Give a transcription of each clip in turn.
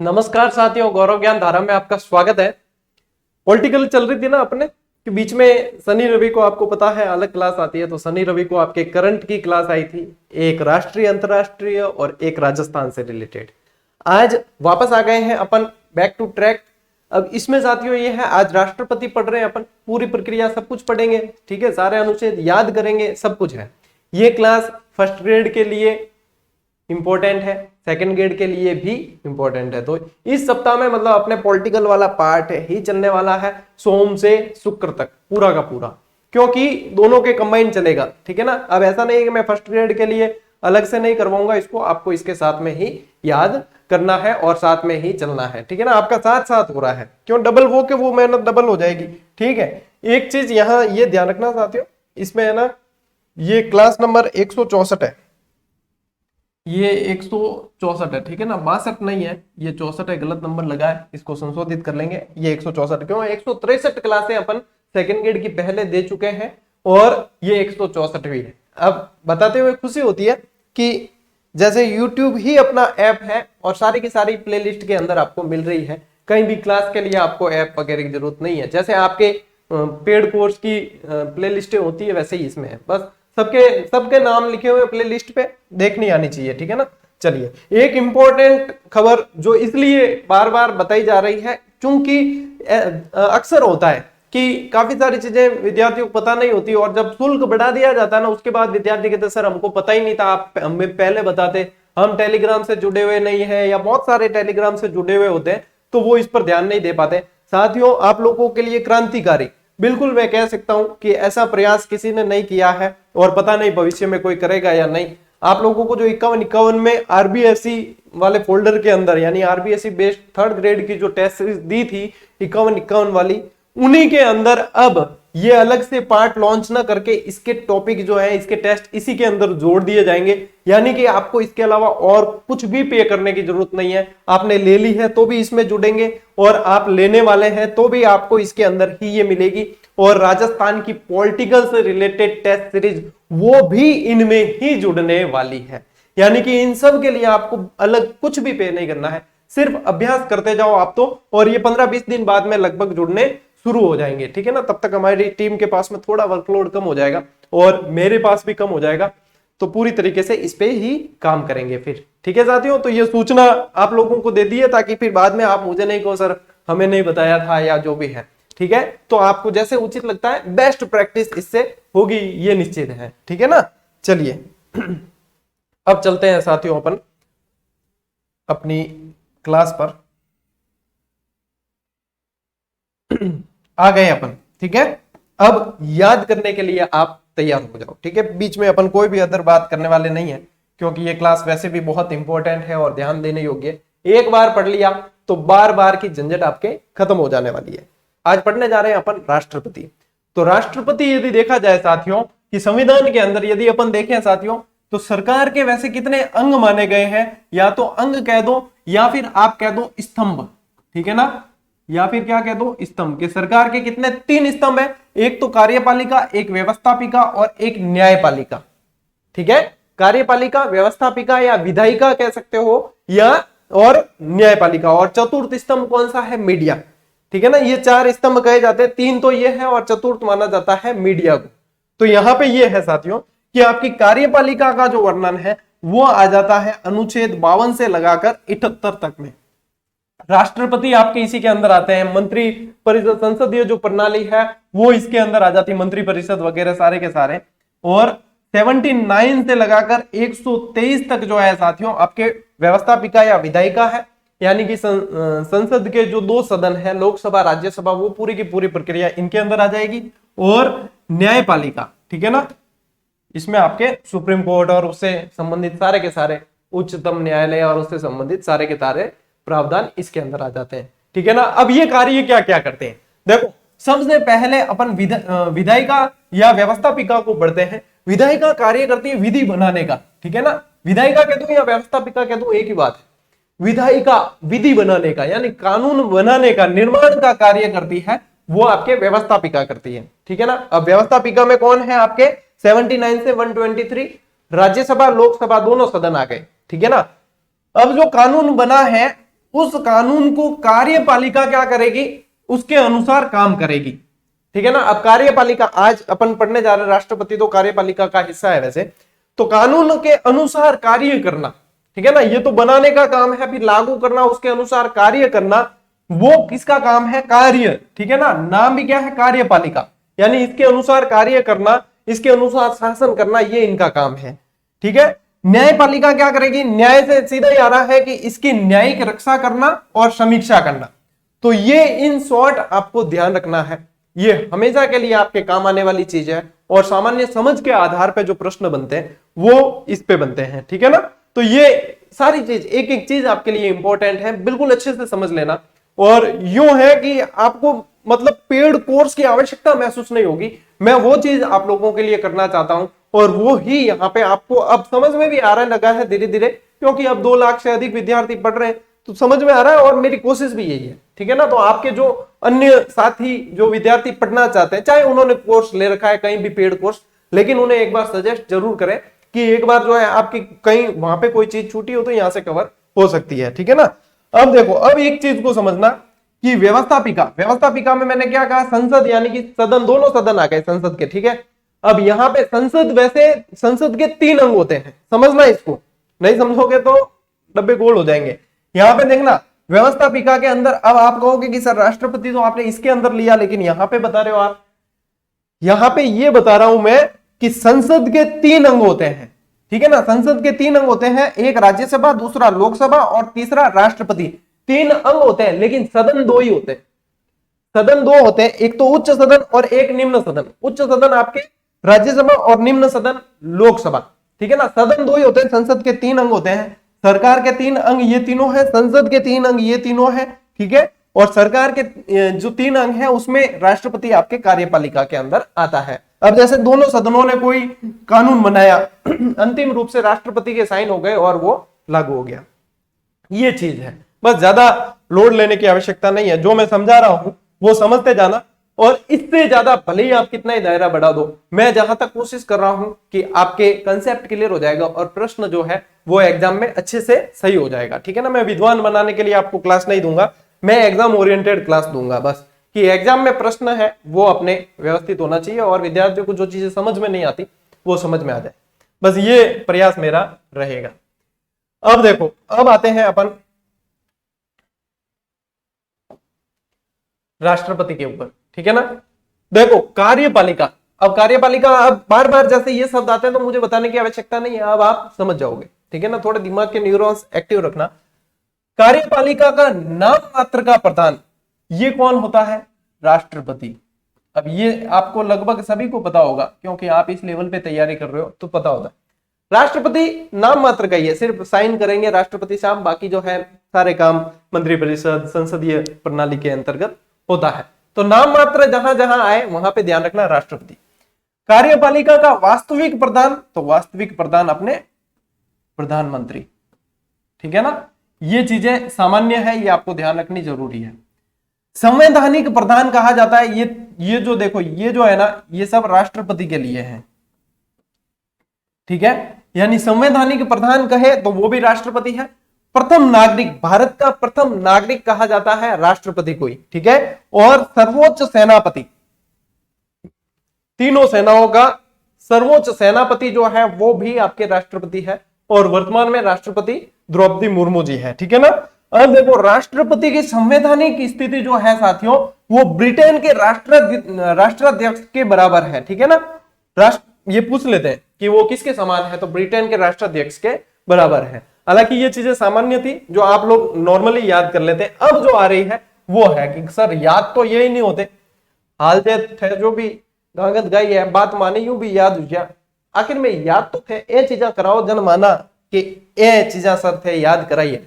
नमस्कार साथियों, गौरव ज्ञान धारा में आपका स्वागत है। पॉलिटिकल चल रही थी ना अपने कि बीच में शनि रवि को आपको पता है अलग क्लास आती है, तो शनि रवि को आपके करंट की क्लास आई थी, एक राष्ट्रीय अंतरराष्ट्रीय और एक राजस्थान से रिलेटेड। आज वापस आ गए हैं अपन बैक टू ट्रैक। अब इसमें साथियों ये है, आज राष्ट्रपति पढ़ रहे हैं अपन, पूरी प्रक्रिया सब कुछ पढ़ेंगे, ठीक है, सारे अनुच्छेद याद करेंगे, सब कुछ है। ये क्लास फर्स्ट ग्रेड के लिए इंपॉर्टेंट है, सेकंड ग्रेड के लिए भी इंपॉर्टेंट है। तो इस सप्ताह में मतलब अपने पॉलिटिकल वाला पार्ट ही चलने वाला है सोम से शुक्र तक पूरा का पूरा, क्योंकि दोनों के कंबाइन चलेगा, ठीक है ना। अब ऐसा नहीं है कि मैं फर्स्ट ग्रेड के लिए अलग से नहीं करवाऊंगा इसको, आपको इसके साथ में ही याद करना है और साथ में ही चलना है, ठीक है ना। आपका साथ साथ हो रहा है, क्यों डबल वो के वो मेहनत डबल हो जाएगी, ठीक है। एक चीज यहाँ ये ध्यान रखना साथियों, इसमें है ना, ये क्लास नंबर 164 है, ये 164 है, ठीक है ना, 62 नहीं है, ये 64 है, गलत नंबर लगा है, इसको संशोधित कर लेंगे। ये 164 क्यों, 163 क्लासें अपन सेकंड ग्रेड की पहले दे चुके हैं और ये 164वीं है। अब बताते हुए खुशी होती है कि जैसे YouTube ही अपना ऐप है और सारी की सारी प्लेलिस्ट के अंदर आपको मिल रही है, कहीं भी क्लास के लिए आपको ऐप वगैरह की जरूरत नहीं है। जैसे आपके पेड कोर्स की प्लेलिस्टें होती है वैसे ही इसमें है, बस सबके नाम लिखे हुए प्ले लिस्ट पे देखनी आनी चाहिए, ठीक है ना। चलिए, एक इंपॉर्टेंट खबर जो इसलिए बार बार बताई जा रही है क्योंकि अक्सर होता है कि काफी सारी चीजें विद्यार्थियों को पता नहीं होती, और जब शुल्क बढ़ा दिया जाता है ना, उसके बाद विद्यार्थी कहते सर हमको पता ही नहीं था, आप हमें पहले बताते, हम टेलीग्राम से जुड़े हुए नहीं है, या बहुत सारे टेलीग्राम से जुड़े हुए होते हैं तो वो इस पर ध्यान नहीं दे पाते। साथियों, आप लोगों के लिए क्रांतिकारी, बिल्कुल मैं कह सकता हूं कि ऐसा प्रयास किसी ने नहीं किया है और पता नहीं भविष्य में कोई करेगा या नहीं। आप लोगों को जो 51 में आरबीएसई वाले फोल्डर के अंदर, यानी आरबीएसई बेस्ड थर्ड ग्रेड की जो टेस्ट सीरीज दी थी 51 वाली, उन्हीं के अंदर अब ये अलग से पार्ट लॉन्च ना करके इसके टॉपिक जो है, इसके टेस्ट इसी के अंदर जोड़ दिए जाएंगे, यानी कि आपको इसके अलावा और कुछ भी पे करने की जरूरत नहीं है। आपने ले ली है तो भी इसमें जुड़ेंगे, और आप लेने वाले हैं तो भी आपको इसके अंदर ही ये मिलेगी। और राजस्थान की पॉलिटिकल से रिलेटेड टेस्ट सीरीज वो भी इनमें ही जुड़ने वाली है, यानी कि इन सब के लिए आपको अलग कुछ भी पे नहीं करना है, सिर्फ अभ्यास करते जाओ आप तो, और ये 15-20 दिन बाद में लगभग जुड़ने शुरू हो जाएंगे, ठीक है ना। तब तक हमारी टीम के पास में थोड़ा वर्कलोड कम हो जाएगा और मेरे पास भी कम हो जाएगा, तो पूरी तरीके से इस पे ही काम करेंगे फिर, ठीक है साथियों। तो ये सूचना आप लोगों को दे दी है ताकि फिर बाद में आप मुझे नहीं कहो सर हमें नहीं बताया था या जो भी है, ठीक है। तो आपको जैसे उचित लगता है बेस्ट प्रैक्टिस इससे होगी, ये निश्चित है, ठीक है ना। चलिए अब चलते हैं साथियों अपन अपनी क्लास पर। आ गए अपन, ठीक है। अब याद करने के लिए आप तैयार हो जाओ, ठीक है। बीच में अपन कोई भी अदर बात करने वाले नहीं है, क्योंकि ये क्लास वैसे भी बहुत इंपॉर्टेंट है और ध्यान देने योग्य है। एक बार पढ़ लिया तो बार बार की झंझट आपके खत्म हो जाने वाली है। आज पढ़ने जा रहे हैं अपन राष्ट्रपति। तो राष्ट्रपति यदि देखा जाए साथियों कि संविधान के अंदर यदि अपन देखें साथियों, तो सरकार के वैसे कितने अंग माने गए हैं, या तो अंग कह दो या फिर आप कह दो स्तंभ, ठीक है ना, या फिर क्या कह दो स्तंभ। के सरकार के कितने 3 स्तंभ है, एक तो कार्यपालिका, एक व्यवस्थापिका और एक न्यायपालिका, ठीक है। कार्यपालिका, व्यवस्थापिका या विधायिका कह सकते हो, या और न्यायपालिका, और चतुर्थ स्तंभ कौन सा है, मीडिया, ठीक है ना। ये 4 स्तंभ कहे जाते हैं, 3 तो ये है और चतुर्थ माना जाता है मीडिया को। तो यहां पे ये है साथियों कि आपकी कार्यपालिका का जो वर्णन है वो आ जाता है अनुच्छेद 52 से लगाकर 78 तक में। राष्ट्रपति आपके इसी के अंदर आते हैं, मंत्री परिषद, संसदीय जो प्रणाली है वो इसके अंदर आ जाती है, मंत्री परिषद वगैरह सारे के सारे। और 79 से लगाकर 123 तक जो है साथियों आपके व्यवस्थापिका या विधायिका है, यानी कि संसद के जो 2 सदन है, लोकसभा राज्यसभा, वो पूरी की पूरी प्रक्रिया इनके अंदर आ जाएगी। और न्यायपालिका, ठीक है ना, इसमें आपके सुप्रीम कोर्ट और उससे संबंधित सारे के सारे, उच्चतम न्यायालय और उससे संबंधित सारे के सारे प्रावधान इसके अंदर आ जाते हैं, ठीक है ना। अब ये कार्य क्या क्या करते हैं, देखो सबसे पहले अपन विधायिका या व्यवस्थापिका को पढ़ते हैं। विधायिका कार्य करती है विधि बनाने का, ठीक है ना। विधायिका कह दूं या व्यवस्थापिका कह दूं एक ही बात है। विधायिका विधि बनाने का यानी कानून बनाने का, निर्माण का कार्य करती है, वो आपके व्यवस्थापिका करती है, ठीक है ना। अब व्यवस्थापिका में कौन है आपके 79 से 123 राज्यसभा लोकसभा दोनों सदन आ गए, ठीक है ना। अब जो कानून बना है उस कानून को कार्यपालिका क्या करेगी, उसके अनुसार काम करेगी। ठीक है ना। अब कार्यपालिका आज अपन पढ़ने जा रहे हैं, राष्ट्रपति तो कार्यपालिका का हिस्सा है वैसे, तो कानून के अनुसार कार्य करना, ठीक है ना, ये तो बनाने का काम है, फिर लागू करना, उसके अनुसार कार्य करना, वो किसका काम है, कार्य। ठीक है ना, नाम भी क्या है, कार्यपालिका, यानी इसके अनुसार कार्य करना, इसके अनुसार शासन करना, ये इनका काम है। ठीक है। न्यायपालिका क्या करेगी, न्याय से सीधा ही आ रहा है कि इसकी न्यायिक रक्षा करना और समीक्षा करना। तो ये इन शॉर्ट आपको ध्यान रखना है, ये हमेशा के लिए आपके काम आने वाली चीज है, और सामान्य समझ के आधार पर जो प्रश्न बनते हैं वो इस पे बनते हैं। ठीक है ना। तो ये सारी चीज, एक एक चीज आपके लिए इंपॉर्टेंट है, बिल्कुल अच्छे से समझ लेना। और यूं है कि आपको मतलब पेड कोर्स की आवश्यकता महसूस नहीं होगी, मैं वो चीज आप लोगों के लिए करना चाहता हूं, और वो ही यहाँ पे आपको अब समझ में भी आ रहा लगा है धीरे धीरे, क्योंकि अब 2 लाख से अधिक विद्यार्थी पढ़ रहे हैं, तो समझ में आ रहा है, और मेरी कोशिश भी यही है। ठीक है ना। तो आपके जो अन्य साथी जो विद्यार्थी पढ़ना चाहते हैं, चाहे उन्होंने कोर्स ले रखा है कहीं भी पेड कोर्स, लेकिन उन्हें एक बार सजेस्ट जरूर करें कि एक बार जो है आपकी कहीं वहां पे कोई चीज छूटी हो तो यहां से कवर हो सकती है। ठीक है ना। अब देखो, अब एक चीज को समझना कि व्यवस्थापिका में मैंने क्या कहा, संसद यानी कि सदन, दोनों सदन आ गए संसद के। ठीक है। अब यहाँ पे संसद, वैसे संसद के 3 अंग होते हैं, समझना इसको, नहीं समझोगे तो डब्बे गोल हो जाएंगे। यहाँ पे देखना, व्यवस्थापिका के अंदर, अब आप कहोगे कि सर राष्ट्रपति तो आपने इसके अंदर लिया, लेकिन यहाँ पे बता रहे हो आप, यहाँ पे ये बता रहा हूं मैं कि संसद के 3 अंग होते हैं। ठीक है ना। संसद के 3 अंग होते हैं, एक राज्यसभा, दूसरा लोकसभा और तीसरा राष्ट्रपति। 3 अंग होते हैं, लेकिन सदन 2 ही होते हैं। सदन 2 होते हैं, एक तो उच्च सदन और एक निम्न सदन। उच्च सदन आपके राज्यसभा और निम्न सदन लोकसभा। ठीक है ना। सदन 2 ही होते हैं, संसद के 3 अंग होते हैं। सरकार के 3 अंग ये तीनों है, संसद के 3 अंग ये तीनों है। ठीक है। और सरकार के जो 3 अंग है उसमें राष्ट्रपति आपके कार्यपालिका के अंदर आता है। अब जैसे दोनों सदनों ने कोई कानून बनाया, अंतिम रूप से राष्ट्रपति के साइन हो गए और वो लागू हो गया, ये चीज है। बस ज्यादा लोड लेने की आवश्यकता नहीं है, जो मैं समझा रहा हूं वो समझते जाना, और इससे ज्यादा भले ही आप कितना ही दायरा बढ़ा दो, मैं जहां तक कोशिश कर रहा हूं कि आपके कंसेप्ट क्लियर हो जाएगा और प्रश्न जो है वो एग्जाम में अच्छे से सही हो जाएगा। ठीक है ना। मैं विद्वान बनाने के लिए आपको क्लास नहीं दूंगा, मैं एग्जाम ओरिएंटेड क्लास दूंगा, बस कि एग्जाम में प्रश्न है वो अपने व्यवस्थित होना चाहिए, और विद्यार्थियों को जो चीजें समझ में नहीं आती वो समझ में आ जाए, बस ये प्रयास मेरा रहेगा। अब देखो, अब आते हैं अपन राष्ट्रपति के ऊपर। ठीक है ना। देखो, कार्यपालिका, अब कार्यपालिका, अब बार बार जैसे ये शब्द आते हैं तो मुझे बताने की आवश्यकता नहीं है, अब आप समझ जाओगे। ठीक है ना। थोड़े दिमाग के न्यूरॉन्स एक्टिव रखना। कार्यपालिका का नाम मात्र का प्रधान ये कौन होता है, राष्ट्रपति। अब ये आपको लगभग सभी को पता होगा, क्योंकि आप इस लेवल पे तैयारी कर रहे हो तो पता होता है। राष्ट्रपति नाम मात्र का ही है, सिर्फ साइन करेंगे राष्ट्रपति साहब, बाकी जो है सारे काम मंत्रिपरिषद संसदीय प्रणाली के अंतर्गत होता है। तो नाम मात्र जहां जहां आए वहां पे ध्यान रखना राष्ट्रपति। कार्यपालिका का वास्तविक प्रधान, तो वास्तविक प्रधान अपने प्रधानमंत्री। ठीक है ना। ये चीजें सामान्य है, ये आपको ध्यान रखनी जरूरी है। संवैधानिक प्रधान कहा जाता है, ये जो देखो, ये जो है ना, ये सब राष्ट्रपति के लिए है। ठीक है। यानी संवैधानिक प्रधान कहे तो वो भी राष्ट्रपति है। प्रथम नागरिक, भारत का प्रथम नागरिक कहा जाता है राष्ट्रपति को ही। ठीक है। और सर्वोच्च सेनापति, तीनों सेनाओं का सर्वोच्च सेनापति जो है वो भी आपके राष्ट्रपति है, और वर्तमान में राष्ट्रपति द्रौपदी मुर्मू जी है। ठीक है ना। अब देखो, राष्ट्रपति की संवैधानिक स्थिति जो है साथियों, वो ब्रिटेन के राष्ट्राध्यक्ष के बराबर है। ठीक है ना। ये पूछ लेते हैं कि वो किसके समान है, तो ब्रिटेन के राष्ट्राध्यक्ष के बराबर है। हालांकि ये चीजें सामान्य थी जो आप लोग नॉर्मली याद कर लेते हैं। अब जो आ रही है वो है कि सर याद तो यही नहीं होते, हाल थे जो भी गागत गाई है, बात माने यूं भी याद हो गया, आखिर में याद तो थे, ए चीजा कराओ जन माना कि ए चीजा सर थे, याद कराइए।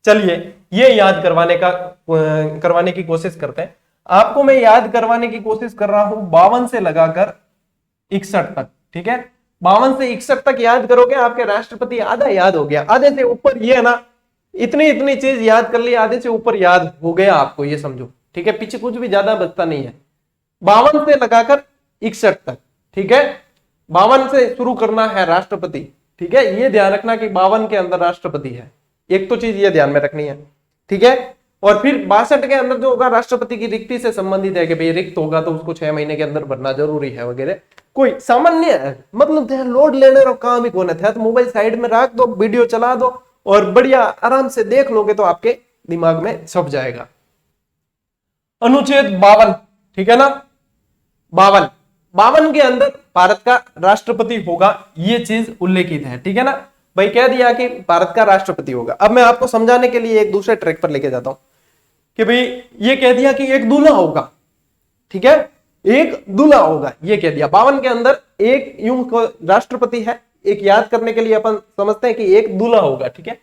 चलिए ये याद करवाने की कोशिश करते हैं। आपको मैं याद करवाने की कोशिश कर रहा हूं 52 से लगाकर 61 तक। ठीक है। 52 से 61 तक याद करोगे, आपके राष्ट्रपति आधा याद हो गया। आधे से ऊपर ये है ना, इतनी चीज याद कर ली, आधे से ऊपर याद हो गया आपको, ये समझो। ठीक है। पीछे कुछ भी ज्यादा बचता नहीं है। 52 से लगाकर 61 तक। ठीक है। 52 से शुरू करना है राष्ट्रपति। ठीक है। ये ध्यान रखना कि 52 के अंदर राष्ट्रपति है, एक तो चीज ये ध्यान में रखनी है। ठीक है। और फिर 62 के अंदर जो होगा राष्ट्रपति की रिक्ति से संबंधित है कि भाई रिक्त होगा तो उसको 6 महीने के अंदर भरना जरूरी है वगैरह। कोई सामान्य है, मतलब लोड लेने का काम ही कौन है, तो मोबाइल साइड में रख दो, वीडियो चला दो और बढ़िया आराम से देख लोगे तो आपके दिमाग में छप जाएगा। अनुच्छेद 52, ठीक है ना, 52 के अंदर भारत का राष्ट्रपति होगा, ये चीज उल्लेखित है, ठीक है ना भाई, कह दिया कि भारत का राष्ट्रपति होगा। अब मैं आपको समझाने के लिए एक दूसरे ट्रैक पर लेके जाता हूं कि भाई ये कह दिया कि एक दूल्हा होगा, ठीक है, एक दूल्हा होगा, ये कह दिया। 52 के अंदर एक यूं राष्ट्रपति है, एक याद करने के लिए अपन समझते हैं कि एक दूल्हा होगा, ठीक है।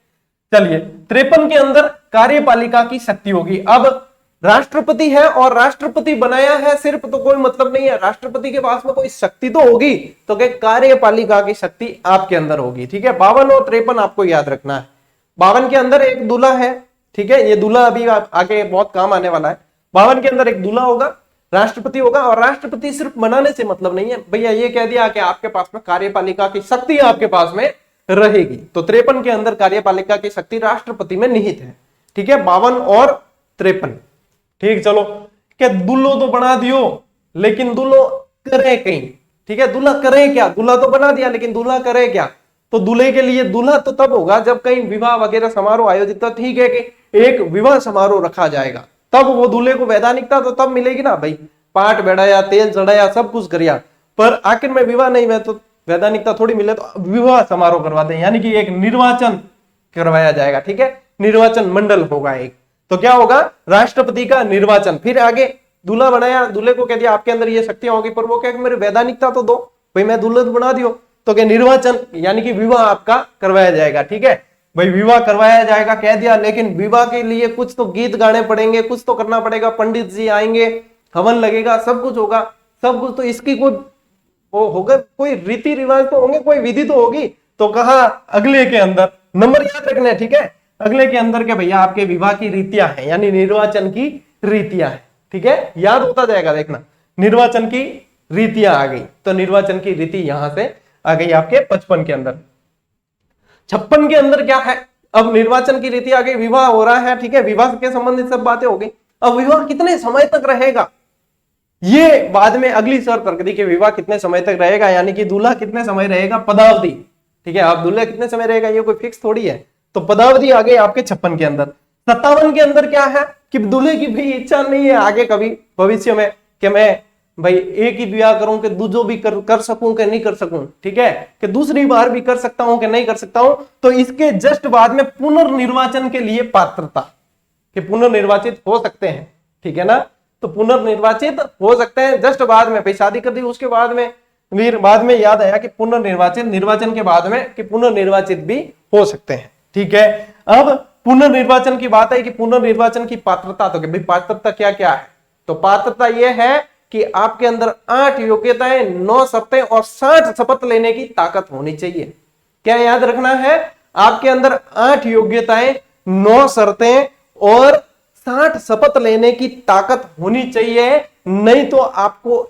चलिए 53 के अंदर कार्यपालिका की शक्ति होगी। अब राष्ट्रपति है और राष्ट्रपति बनाया है सिर्फ तो कोई मतलब नहीं है, राष्ट्रपति के पास में कोई शक्ति तो होगी, तो क्या कार्यपालिका की शक्ति आपके अंदर होगी, ठीक है। 52 और 53 आपको याद रखना है। 52 के अंदर एक दूल्हा है, ठीक है, ये दूल्हा अभी आगे बहुत काम आने वाला है। 52 के अंदर एक दूल्हा होगा, राष्ट्रपति होगा, और राष्ट्रपति सिर्फ बनाने से मतलब नहीं है भैया, ये कह दिया कि आपके पास में कार्यपालिका की शक्ति आपके पास में रहेगी। तो 53 के अंदर कार्यपालिका की शक्ति राष्ट्रपति में निहित है, ठीक है। 52 और 53, ठीक। चलो क्या दुल्लो तो बना दियो, लेकिन दुल्लो करे कहीं, ठीक है, दूल्हा करे क्या, दूल्हा तो बना दिया लेकिन दूल्हा करे क्या, तो दूल्हे के लिए दूल्हा तो तब होगा जब कहीं विवाह वगैरह समारोह आयोजित, तो ठीक है कि एक विवाह समारोह रखा जाएगा, तब वो दूल्हे को वैधानिकता तो तब मिलेगी ना भाई, पाठ बैठाया, तेल चढ़ाया, सब कुछ करिया, पर आखिर में विवाह नहीं हुआ तो वैधानिकता थोड़ी मिले, तो विवाह समारोह करवाते हैं, यानी कि एक निर्वाचन करवाया जाएगा, ठीक है, निर्वाचन मंडल होगा एक, तो क्या होगा, राष्ट्रपति का निर्वाचन। फिर आगे दूल्हा बनाया, दूल्हे को कह दिया आपके अंदर ये शक्तियां होगी, पर वो क्या मेरी वैधानिकता तो दो भाई, मैं दूल्हा बना दियो, तो क्या निर्वाचन यानी कि विवाह आपका करवाया जाएगा, ठीक है भाई, विवाह करवाया जाएगा कह दिया, लेकिन विवाह के लिए कुछ तो गीत गाने पड़ेंगे, कुछ तो करना पड़ेगा, पंडित जी आएंगे, हवन लगेगा, सब कुछ होगा, सब कुछ, तो इसकी कोई वो होगा, कोई रीति रिवाज तो होंगे, कोई विधि तो होगी, तो कहा अगले के अंदर नंबर याद रखना है, ठीक है, अगले के अंदर के भैया आपके विवाह की रीतियां हैं, यानी निर्वाचन की रीतियां हैं, ठीक है, याद होता जाएगा, देखना निर्वाचन की रीतियां आ गई, तो निर्वाचन की रीति यहां से आ गई आपके 55 के अंदर। 56 के अंदर क्या है, अब निर्वाचन की रीति आ गई, विवाह हो रहा है, ठीक है, विवाह के संबंधित सब बातें हो गई। अब विवाह कितने समय तक रहेगा, ये बाद में अगली शर्त रख दी कि विवाह कितने समय तक रहेगा, यानी कि दूल्हा कितने समय रहेगा, पदावधि, ठीक है, अब दूल्हा कितने समय रहेगा ये कोई फिक्स थोड़ी है, तो पदावधि आ गई आपके 56 के अंदर। 57 के अंदर क्या है कि दूल्हे की भी इच्छा नहीं है आगे कभी भविष्य में कि मैं भाई एक ही विवाह करूं कि दूसरो भी कर सकूं कि नहीं कर सकूं, ठीक है, कि दूसरी बार भी कर सकता हूं कि नहीं कर सकता हूं, तो इसके जस्ट बाद में पुनर्निर्वाचन के लिए पात्रता कि पुनर्निर्वाचित हो सकते हैं, ठीक है ना, तो पुनर्निर्वाचित हो सकते हैं जस्ट बाद में, भाई शादी कर दी उसके बाद में, फिर बाद में याद आया कि पुनर्निर्वाचित, निर्वाचन के बाद में कि पुनर्निर्वाचित भी हो सकते हैं, ठीक है। अब पुनर्निर्वाचन की बात है कि पुनर्निर्वाचन की पात्रता, तो भाई पात्रता क्या क्या है, तो पात्रता यह है कि आपके अंदर 8 योग्यताएं, 9 शर्तें और 60 शपथ लेने की ताकत होनी चाहिए। क्या याद रखना है, आपके अंदर 8 योग्यताएं, 9 शर्तें और 60 शपथ लेने की ताकत होनी चाहिए, नहीं तो आपको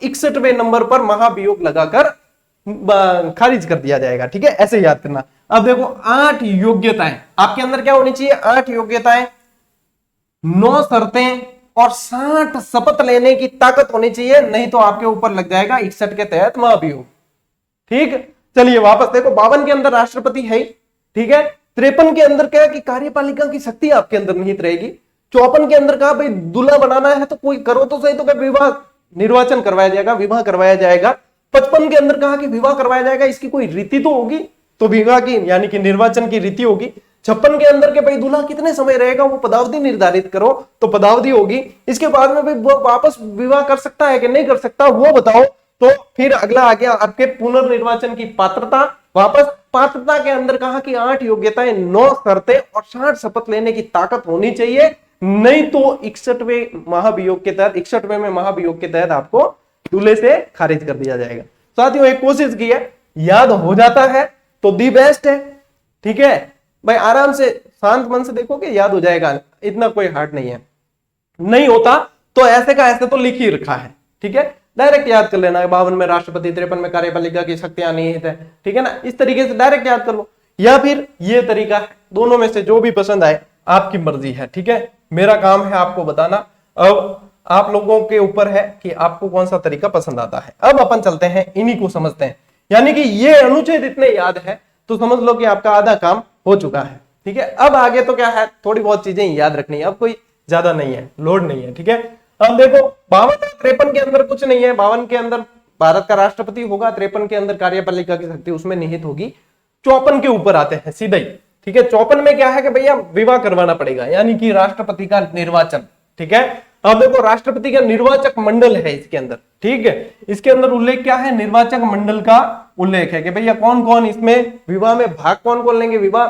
61वें नंबर पर महाभियोग लगाकर खारिज कर दिया जाएगा, ठीक है, ऐसे याद करना। अब देखो 8 योग्यताएं आपके अंदर क्या होनी चाहिए, 8 योग्यताएं, 9 शर्तें और 60 शपथ लेने की ताकत होनी चाहिए, नहीं तो आपके ऊपर लग जाएगा 61 के तहत महाभियोग, ठीक। चलिए वापस देखो, 52 के अंदर राष्ट्रपति है, ठीक है, 53 के अंदर क्या है कि कार्यपालिका की शक्ति आपके अंदर निहित रहेगी। 54 के अंदर कहा भाई दूल्हा बनाना है तो कोई करो तो सही, तो क्या विवाह निर्वाचन करवाया जाएगा, विवाह करवाया जाएगा। 55 के अंदर कहा कि विवाह करवाया जाएगा, इसकी कोई रीति तो होगी, तो विवाह की यानी कि निर्वाचन की रीति होगी। 56 के अंदर के भाई दूल्हा कितने समय रहेगा, वो पदावधि निर्धारित करो, तो पदावधि होगी। इसके बाद में भाई वो वापस विवाह कर सकता है कि नहीं कर सकता वो बताओ, तो फिर अगला आ गया आपके पुनर्निर्वाचन की पात्रता। वापस पात्रता के अंदर कहा कि 8 योग्यताएं, 9 शर्तें और 60 शपथ लेने की ताकत होनी चाहिए, नहीं तो 61वें महाभियोग के तहत, 61वें में महाभियोग के तहत आपको दूल्हे से खारिज कर दिया जाएगा। साथियों एक कोशिश की है, याद हो जाता है तो दी बेस्ट है, ठीक है भाई, आराम से शांत मन से देखोगे याद हो जाएगा, इतना कोई हार्ड नहीं है। नहीं होता तो ऐसे का ऐसे तो लिख ही रखा है, ठीक है, डायरेक्ट याद कर लेना। 52 में राष्ट्रपति, 53 में कार्यपालिका की शक्तियां निहित है, ठीक है ना, इस तरीके से डायरेक्ट याद कर लो। या फिर ये तरीका है दोनों में से जो भी पसंद आए आपकी मर्जी है, ठीक है। मेरा काम है आपको बताना, अब आप लोगों के ऊपर है कि आपको कौन सा तरीका पसंद आता है। अब अपन चलते हैं, इन्हीं को समझते हैं। यानी कि ये अनुच्छेद इतने याद है तो समझ लो कि आपका आधा काम हो चुका है, ठीक है। अब आगे तो क्या है, थोड़ी बहुत चीजें याद रखनी है, अब कोई ज्यादा नहीं है, लोड नहीं है, ठीक है। अब देखो 52-53 के अंदर कुछ नहीं है। 52 के अंदर भारत का राष्ट्रपति होगा, 53 के अंदर कार्यपालिका की शक्ति उसमें निहित होगी। 54 के ऊपर आते हैं सीधे ही, ठीक है। 54 में क्या है कि भैया विवाह करवाना पड़ेगा, यानी कि राष्ट्रपति का निर्वाचन, ठीक है। अब देखो राष्ट्रपति का निर्वाचक मंडल है इसके अंदर, ठीक है। इसके अंदर उल्लेख क्या है, निर्वाचक मंडल का उल्लेख है कि भैया कौन कौन इसमें विवाह में भाग कौन कौन लेंगे। विवाह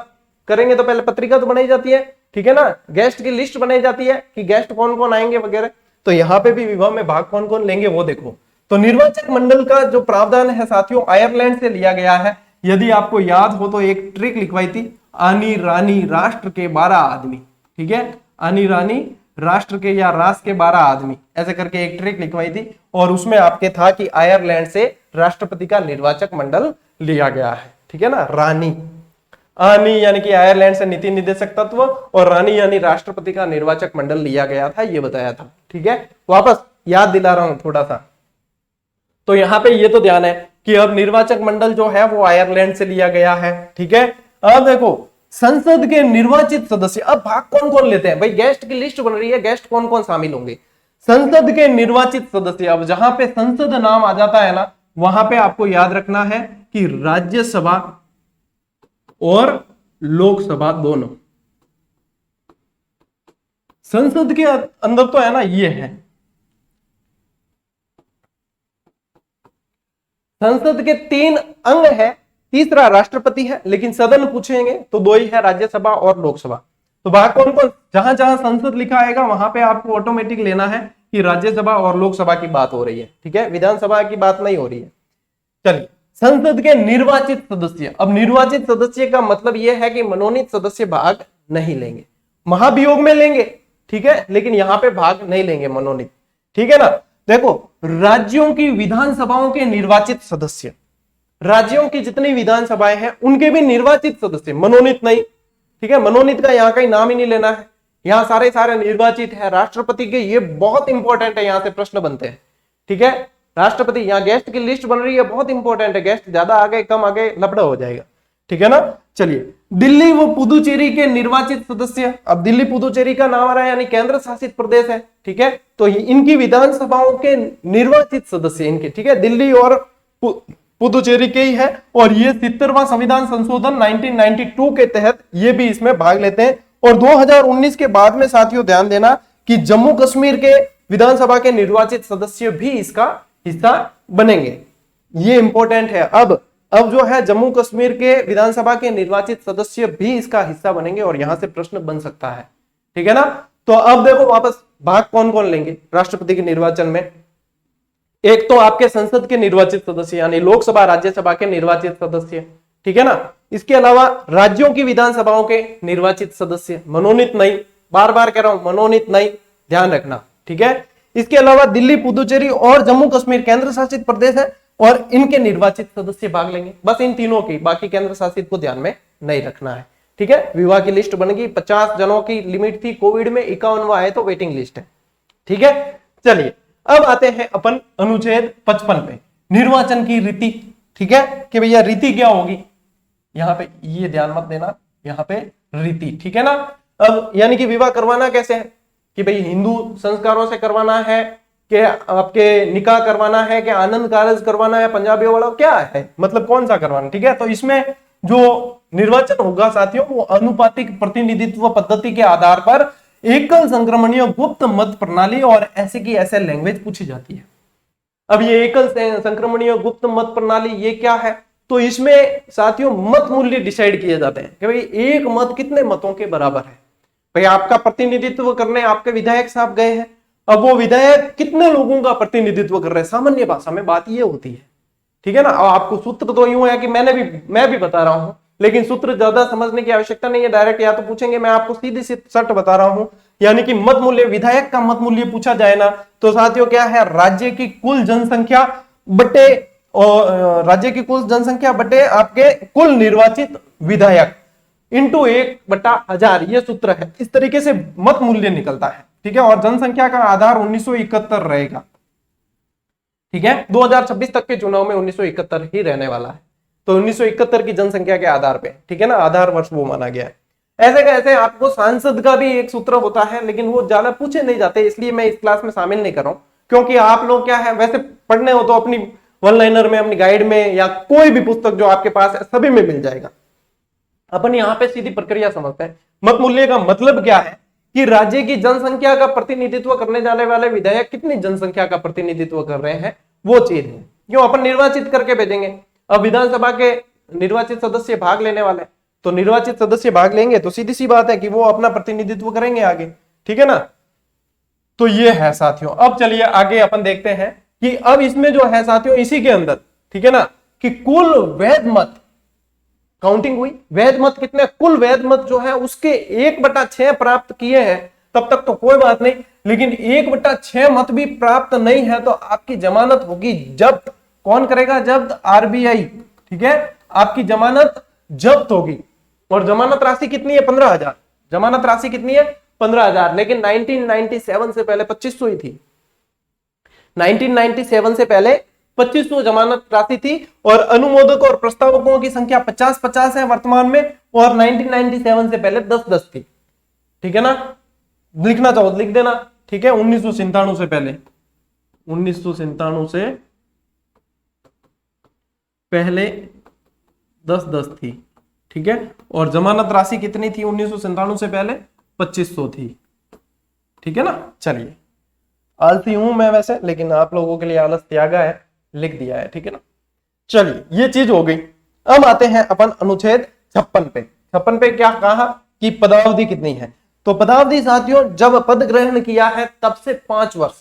करेंगे तो पहले पत्रिका तो बनाई जाती है, ठीक है ना, गेस्ट की लिस्ट बनाई जाती है कि गेस्ट कौन कौन आएंगे वगैरह। तो यहाँ पे भी विवाह में भाग कौन कौन लेंगे वो देखो। तो निर्वाचक मंडल का जो प्रावधान है साथियों आयरलैंड से लिया गया है। यदि आपको याद हो तो एक ट्रिक लिखवाई थी, आनी रानी राष्ट्र के 12 आदमी, ठीक है। आनी रानी राष्ट्र के या राष्ट्र के 12 आदमी, ऐसे करके एक ट्रिक लिखवाई थी। और उसमें आपके था कि आयरलैंड से राष्ट्रपति का निर्वाचक मंडल लिया गया है, ठीक है ना। रानी, आनी यानी कि आयरलैंड से नीति निदेशक तत्व, और रानी यानी राष्ट्रपति का निर्वाचक मंडल लिया गया था, ये बताया था, ठीक है। वापस याद दिला रहा हूं थोड़ा सा। तो यहाँ पे ये तो ध्यान है कि अब निर्वाचक मंडल जो है वो आयरलैंड से लिया गया है, ठीक है। अब देखो संसद के निर्वाचित सदस्य, अब भाग कौन कौन लेते हैं भाई, गेस्ट की लिस्ट बन रही है, गेस्ट कौन कौन शामिल होंगे। संसद के निर्वाचित सदस्य, अब जहां पे संसद नाम आ जाता है ना, वहां पे आपको याद रखना है कि राज्यसभा और लोकसभा दोनों। संसद के अंदर तो है ना ये है, संसद के 3 अंग है, तीसरा राष्ट्रपति है, लेकिन सदन पूछेंगे तो 2 ही है, राज्यसभा और लोकसभा। तो भाग कौन कौन, जहां जहां संसद लिखा आएगा वहां पे आपको ऑटोमेटिक लेना है कि राज्यसभा और लोकसभा की बात हो रही है, ठीक है, विधानसभा की बात नहीं हो रही है। चलिए संसद के निर्वाचित सदस्य, अब निर्वाचित सदस्य का मतलब यह है कि मनोनीत सदस्य भाग नहीं लेंगे, महाभियोग में लेंगे, ठीक है, लेकिन यहां पे भाग नहीं लेंगे मनोनीत, ठीक है ना। देखो राज्यों की विधानसभाओं के निर्वाचित सदस्य, राज्यों की जितनी विधानसभाएं हैं उनके भी निर्वाचित सदस्य, मनोनीत नहीं, ठीक है। मनोनीत का यहाँ का नाम ही नहीं लेना है, यहाँ सारे सारे निर्वाचित है राष्ट्रपति के, ये बहुत इंपॉर्टेंट है, यहां से प्रश्न बनते हैं, ठीक है। राष्ट्रपति, यहाँ गेस्ट की लिस्ट बन रही है, बहुत इंपॉर्टेंट है, गेस्ट ज्यादा आगे कम आगे लफड़ा हो जाएगा, ठीक है ना। चलिए दिल्ली व पुदुचेरी के निर्वाचित सदस्य, अब दिल्ली पुदुचेरी का नाम आ रहा है यानी केंद्र शासित प्रदेश है, ठीक है। तो इनकी विधानसभाओं के निर्वाचित सदस्य इनके, ठीक है, दिल्ली और पुदुचेरी के ही है। और ये 70वां संविधान संशोधन 1992 के तहत ये भी इसमें भाग लेते हैं। और 2019 के बाद में साथियों ध्यान देना कि जम्मू कश्मीर के विधानसभा के निर्वाचित सदस्य भी इसका हिस्सा बनेंगे, ये इंपॉर्टेंट है। अब जो है जम्मू कश्मीर के विधानसभा के निर्वाचित सदस्य भी इसका हिस्सा बनेंगे और यहां से प्रश्न बन सकता है, ठीक है ना। तो अब देखो वापस भाग कौन कौन लेंगे राष्ट्रपति के निर्वाचन में। एक तो आपके संसद के निर्वाचित सदस्य यानी लोकसभा राज्यसभा के निर्वाचित सदस्य, ठीक है ना। इसके अलावा राज्यों की विधानसभाओं के निर्वाचित सदस्य, मनोनीत नहीं, बार बार कह रहा हूं मनोनीत नहीं, ध्यान रखना, ठीक है। इसके अलावा दिल्ली पुदुचेरी और जम्मू कश्मीर केंद्र शासित प्रदेश है और इनके निर्वाचित सदस्य भाग लेंगे, बस इन तीनों की, बाकी केंद्र शासित को ध्यान में नहीं रखना है, ठीक है। विवाह की लिस्ट बन गई, 50 जनों की लिमिट थी, कोविड में 51वां है तो वेटिंग लिस्ट है, ठीक है। चलिए अब आते हैं अपन अनुच्छेद 55 पे, निर्वाचन की रीति, ठीक है, कि भैया रीति क्या होगी। यहां पे ये ध्यान मत देना, यहां पे रीति, ठीक है ना। अब यानी कि विवाह करवाना कैसे है कि भाई हिंदू संस्कारों से करवाना है कि आपके निकाह करवाना है कि आनंद कारज करवाना है, पंजाबियों वाला क्या है, मतलब कौन सा करवाना, ठीक है। तो इसमें जो निर्वाचन होगा साथियों वो अनुपातिक प्रतिनिधित्व पद्धति के आधार पर एकल संक्रमणीय गुप्त मत प्रणाली और ऐसे की ऐसे लैंग्वेज पूछी जाती है। अब ये एकल संक्रमणीय गुप्त मत प्रणाली ये क्या है, तो इसमें साथियों मत मूल्य डिसाइड किए जाते हैं कि भाई एक मत कितने मतों के बराबर है। भाई आपका प्रतिनिधित्व करने आपके विधायक साहब गए हैं, अब वो विधायक कितने लोगों का प्रतिनिधित्व कर रहे हैं, सामान्य भाषा में बात ये होती है, ठीक है ना। अब आपको सूत्र तो यूं है कि मैं भी बता रहा हूं, लेकिन सूत्र ज्यादा समझने की आवश्यकता नहीं है, डायरेक्ट या तो पूछेंगे, मैं आपको सीधी सी सट बता रहा हूं। यानी कि मत मूल्य, विधायक का मत मूल्य पूछा जाए ना तो साथियों क्या है, राज्य की कुल जनसंख्या बटे, और राज्य की कुल जनसंख्या बटे आपके कुल निर्वाचित विधायक। इंटू 1/1000 ये सूत्र है। इस तरीके से मत मूल्य निकलता है, ठीक है। और जनसंख्या का आधार 1971 रहेगा, ठीक है। 2026 तक के चुनाव में 1971 ही रहने वाला है, तो 1971 की जनसंख्या के आधार पे, ठीक है ना, आधार वर्ष वो माना गया है। ऐसे कैसे आपको सांसद का भी एक सूत्र होता है, लेकिन वो ज्यादा पूछे नहीं जाते, इसलिए मैं इस क्लास में शामिल नहीं कर रहा हूं, क्योंकि आप लोग क्या है वैसे पढ़ने हो तो अपनी वन लाइनर में, अपनी गाइड में, या कोई भी पुस्तक जो आपके पास है सभी में मिल जाएगा। अपन यहाँ पे सीधी प्रक्रिया समझते हैं। मत मूल्य का मतलब क्या है कि राज्य की जनसंख्या का प्रतिनिधित्व करने जाने वाले विधायक कितनी जनसंख्या का प्रतिनिधित्व कर रहे हैं, वो चीज है। क्यों, अपन निर्वाचित करके भेजेंगे। अब विधानसभा के निर्वाचित सदस्य भाग लेने वाले, तो निर्वाचित सदस्य भाग लेंगे तो सीधी सी बात है कि वो अपना प्रतिनिधित्व करेंगे आगे, ठीक है ना। तो ये है साथियों। अब चलिए आगे अपन देखते हैं कि अब इसमें जो है साथियों, इसी के अंदर, ठीक है ना, कि कुल वैध मत काउंटिंग हुई, वैध मत कितने, कुल वैध मत जो है उसके 1/6 प्राप्त किए हैं, तब तक तो कोई बात नहीं, लेकिन 1/6 मत भी प्राप्त नहीं है तो आपकी जमानत होगी जब्त। कौन करेगा जब्त? आरबीआई, ठीक है, आपकी जमानत जब्त होगी। और जमानत राशि कितनी है? 15,000। जमानत राशि कितनी है? 15,000। लेकिन 1997 से पहले 2500 ही थी। 1997 से पहले 2500 जमानत राशि थी, और अनुमोदक और प्रस्तावकों की संख्या 50-50 है वर्तमान में, और 1997 से पहले 10-10 थी, ठीक है ना। लिखना चाहो तो लिख देना, ठीक है। 1997 से पहले, 1997 से पहले 10-10 थी, ठीक है। और जमानत राशि कितनी थी 1997 से पहले? 2500 थी, ठीक है ना। चलिए, आलसी हूं मैं वैसे, लेकिन आप लोगों के लिए आलस त्यागा है, लिख दिया है, ठीक है ना। चलिए, ये चीज हो गई। अब आते हैं अपन अनुच्छेद 56 पे। 56 पे क्या कहा कि पदावधि कितनी है? तो पदावधि साथियों, जब पद ग्रहण किया है तब से 5 वर्ष,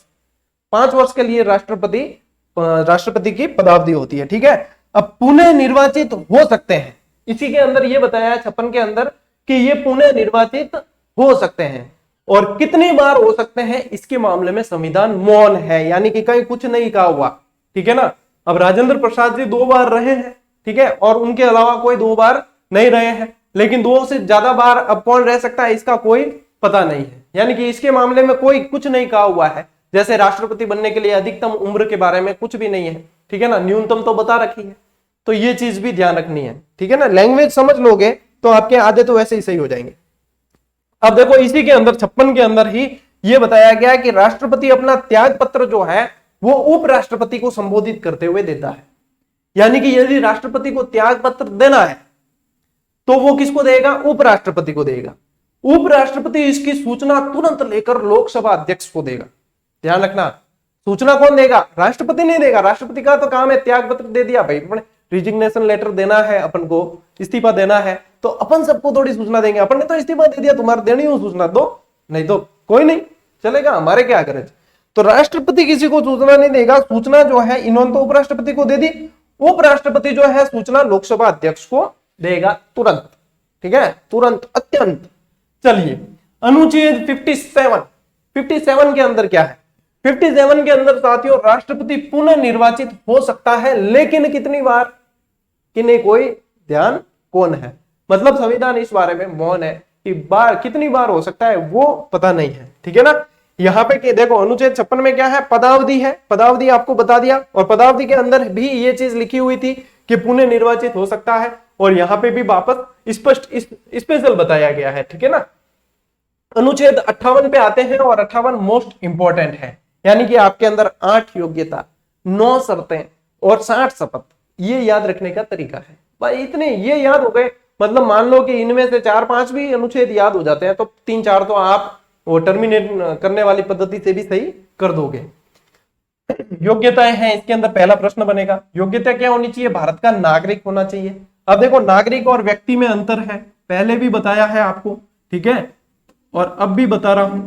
5 वर्ष के लिए राष्ट्रपति की पदावधि होती है, ठीक है। अब पुनः निर्वाचित हो सकते हैं, इसी के अंदर ये बताया है 56 के अंदर कि ये पुनः निर्वाचित हो सकते हैं, और कितनी बार हो सकते हैं इसके मामले में संविधान मौन है, यानी कि कहीं कुछ नहीं कहा हुआ, ठीक है ना। अब राजेंद्र प्रसाद जी 2 बार रहे हैं, ठीक है, और उनके अलावा कोई 2 बार नहीं रहे हैं, लेकिन 2 से ज्यादा बार अब कौन रह सकता है इसका कोई पता नहीं है, यानी कि इसके मामले में कोई कुछ नहीं कहा हुआ है। जैसे राष्ट्रपति बनने के लिए अधिकतम उम्र के बारे में कुछ भी नहीं है, ठीक है ना, न्यूनतम तो बता रखी है, तो ये चीज भी ध्यान रखनी है, ठीक है ना। लैंग्वेज समझ लोगे तो आपके आधे तो वैसे ही सही हो जाएंगे। अब देखो, इसी के अंदर 56 के अंदर ही ये बताया गया है कि राष्ट्रपति अपना त्याग पत्र जो है वो उपराष्ट्रपति को संबोधित करते हुए देता है, यानी कि यदि राष्ट्रपति को त्याग पत्र देना है तो वो किसको देगा? उपराष्ट्रपति को देगा। उपराष्ट्रपति इसकी सूचना तुरंत लेकर लोकसभा अध्यक्ष को देगा। ध्यान रखना, सूचना कौन देगा? राष्ट्रपति नहीं देगा। राष्ट्रपति का तो काम है त्याग पत्र दे दिया भाई, रिजिग्नेशन लेटर देना है, अपन को इस्तीफा देना है, तो अपन सबको थोड़ी सूचना देंगे। अपन ने तो इस्तीफा दे दिया, तुम्हारे देनी हो सूचना दो, नहीं तो कोई नहीं चलेगा, हमारे क्या गरज। तो राष्ट्रपति किसी को सूचना नहीं देगा। सूचना जो है इन्होंने तो उपराष्ट्रपति को दे दी, उपराष्ट्रपति जो है सूचना लोकसभा अध्यक्ष को देगा तुरंत, ठीक है, तुरंत, अत्यंत। चलिए, अनुच्छेद 57 के अंदर क्या है? 57 के अंदर साथियों, राष्ट्रपति पुनः निर्वाचित हो सकता है, लेकिन कितनी बार कि नहीं कोई ध्यान कौन है, मतलब संविधान इस बारे में मौन है कि बार कितनी बार हो सकता है वो पता नहीं है, ठीक है ना। यहाँ पे देखो, अनुच्छेद 56 में क्या है? पदावधि है, पदावधि आपको बता दिया, और पदावधि के अंदर भी ये चीज लिखी हुई थी कि पुनः निर्वाचित हो सकता है, और यहाँ पे भी वापस स्पष्ट स्पेशल बताया गया है, ठीक है ना। अनुच्छेद 58 पे आते हैं, और 58 मोस्ट इंपॉर्टेंट है, यानी कि आपके अंदर 8 योग्यता, 9 शर्तें और 60 शपथ, ये याद रखने का तरीका है भाई। इतने ये याद हो गए, मतलब मान लो कि इनमें से 4-5 भी अनुच्छेद याद हो जाते हैं तो 3-4 तो आप वो टर्मिनेट करने वाली पद्धति से भी सही कर दोगे। योग्यताएं हैं इसके अंदर, पहला प्रश्न बनेगा, योग्यता क्या होनी चाहिए? भारत का नागरिक होना चाहिए। अब देखो, नागरिक और व्यक्ति में अंतर है, पहले भी बताया है आपको, ठीक है, और अब भी बता रहा हूं।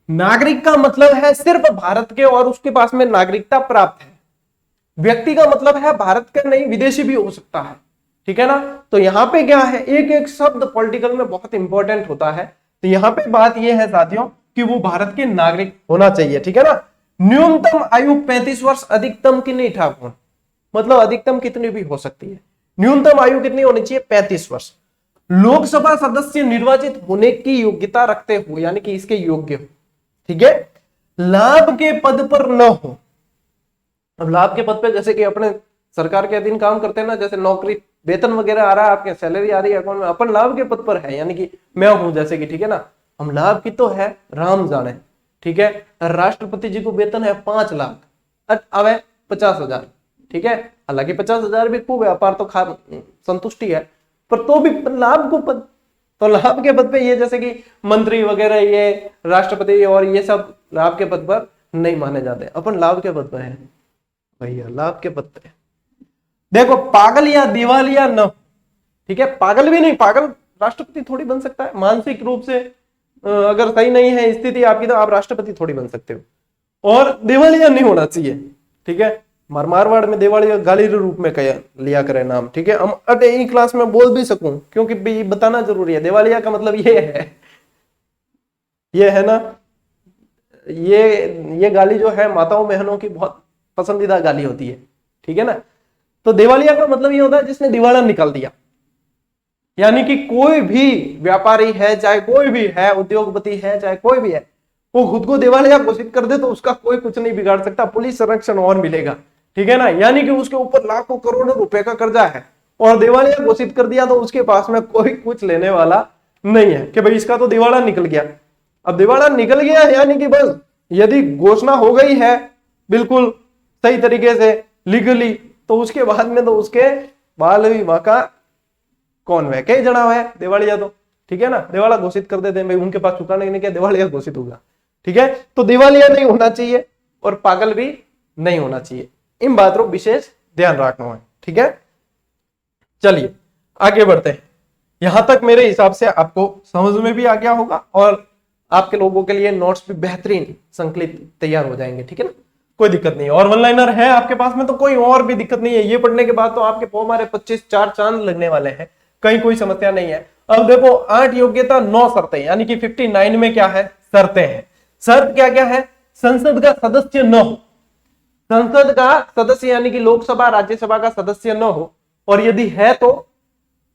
नागरिक का मतलब है सिर्फ भारत के और उसके पास में नागरिकता प्राप्त है। व्यक्ति का मतलब है भारत का नहीं, विदेशी भी हो सकता है, ठीक है ना। तो यहाँ पे क्या है, एक एक शब्द पॉलिटिकल में बहुत इंपॉर्टेंट होता है। तो यहाँ पे बात यह है साथियों कि वो भारत के नागरिक होना चाहिए, ठीक है ना। न्यूनतम आयु 35 वर्ष, अधिकतम की नहीं ठाकुर, मतलब अधिकतम कितनी भी हो सकती है, न्यूनतम आयु कितनी होनी चाहिए? 35 वर्ष। लोकसभा सदस्य निर्वाचित होने की योग्यता रखते हो, यानी कि इसके योग्य हो, ठीक है। लाभ के पद पर न हो। अब लाभ के पद पे जैसे कि अपने सरकार के अधीन काम करते हैं ना, जैसे नौकरी वेतन वगैरह आ रहा है, आपके सैलरी आ रही है अकाउंट में, अपन लाभ के पद पर है, यानी कि मैं हूं जैसे कि, ठीक है ना, हम लाभ की तो है राम जाने, ठीक है। राष्ट्रपति जी को वेतन है 5 लाख, अब है 50,000, ठीक है। हालांकि 50,000 भी खूब है, अपार तो खा संतुष्टि है, पर तो भी लाभ को पद, तो लाभ के पद पे ये जैसे कि मंत्री वगैरह, ये राष्ट्रपति और ये सब लाभ के पद पर नहीं माने जाते, अपन लाभ के पद पर है भैया, लाभ के पद पे। देखो पागल या दिवालिया न, ठीक है, पागल भी नहीं, पागल राष्ट्रपति थोड़ी बन सकता है, मानसिक रूप से अगर सही नहीं है स्थिति आपकी तो आप राष्ट्रपति थोड़ी बन सकते हो, और दिवालिया नहीं होना चाहिए, ठीक है। मारवाड़ में दिवालिया गाली रूप में लिया करे नाम, ठीक है। हम अटे क्लास में बोल भी सकूं, क्योंकि बताना जरूरी है, दिवालिया का मतलब ये है ना, ये गाली जो है माताओं बहनों की बहुत पसंदीदा गाली होती है, ठीक है ना। तो दिवालिया का मतलब ये होता है जिसने दिवाला निकाल दिया, यानी कि कोई भी व्यापारी है, चाहे कोई भी है, उद्योगपति है, चाहे कोई भी है, वो खुद को दिवालिया घोषित कर दे तो उसका कोई कुछ नहीं बिगाड़ सकता, पुलिस संरक्षण और मिलेगा, ठीक है ना। यानी कि उसके ऊपर लाखों करोड़ों रुपए का कर्जा है और दिवालिया घोषित कर दिया तो उसके पास में कोई कुछ लेने वाला नहीं है कि भाई इसका तो दिवाला निकल गया। अब दिवाला निकल गया यानी कि बस यदि घोषणा हो गई है बिल्कुल सही तरीके से लीगली, तो उसके बाद में तो उसके बाल भी का कौन वह कई जना है दिवालिया, तो ठीक है ना, दिवाला घोषित कर देते हैं भाई, उनके पास चुकाने नहीं क्या, दिवालिया घोषित होगा, ठीक है। तो दिवालिया नहीं होना चाहिए और पागल भी नहीं होना चाहिए, इन बातों को विशेष ध्यान रखना है, ठीक है। चलिए आगे बढ़ते हैं, यहां तक मेरे हिसाब से आपको समझ में भी आ गया होगा और आपके लोगों के लिए नोट्स भी बेहतरीन संकलित तैयार हो जाएंगे, ठीक है ना, कोई दिक्कत नहीं। और वन लाइनर है आपके पास में तो कोई और भी दिक्कत नहीं है, ये पढ़ने के बाद तो आपके हमारे 25 4 चांद लगने वाले हैं, कहीं कोई समस्या नहीं है। अब देखो 8 योग्यता 9 शर्तें, यानी कि 59 में क्या है, शर्तें हैं। शर्त क्या क्या है? संसद का सदस्य न हो, संसद का सदस्य यानी कि लोकसभा राज्यसभा का सदस्य न हो, और यदि है तो